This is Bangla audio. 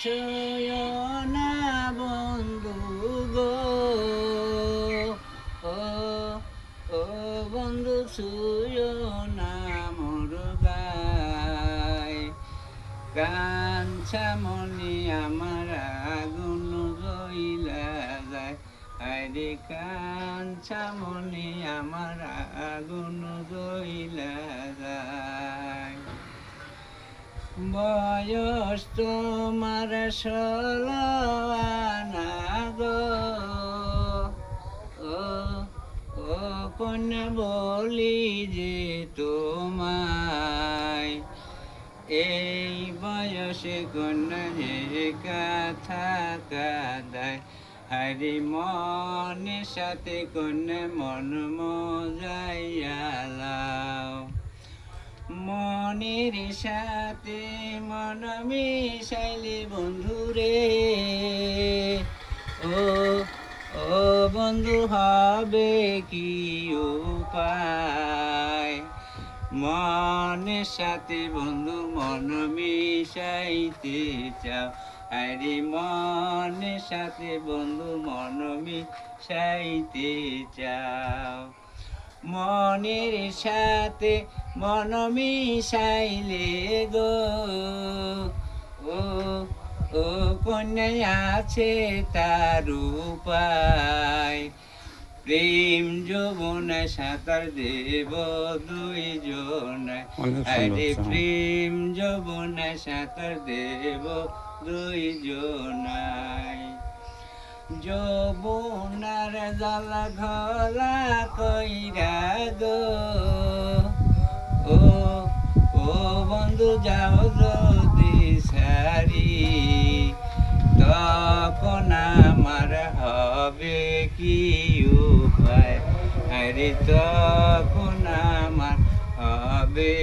ছুঁয়ো না বন্ধু গো, ও ও বন্ধু ছুঁয়ো না মোর গায়। কাঞ্চামণি আমার আগুন জ্বইলা যায়, আরে কাঞ্চামণি আমার আগুন জ্বইলা যায়। বয়স তোমার 16 আনা গো, ও ও কন্যা বলি যে তোমায়, এই বয়সে কন্যা যে কথা কাদায়, হরি মনের সাথে কন্যা মন মজাইয়ালাও। মনের সাথে মন মিশাইলে বন্ধুরে, ও ও বন্ধু হবে কি উপায়। মনের সাথে বন্ধু মন মিশাইতে চাও, আরে মনের সাথে বন্ধু মন মিশাইতে চাও। মনের সাথে মন মিশাইলে গো, ও ও কন্যা আছে তার উপায়। প্রেম যৌবনে সাঁতার দেব দুইজনে, আরে প্রেম যৌবনে সাঁতার দেব দুইজনায়। যৌবনার জ্বালা ঘোলা কইরা গো, ও ও বন্ধু যাও যদি সারি, তখন আমার হবে কি উপায়, আরে তখন আমার হবে।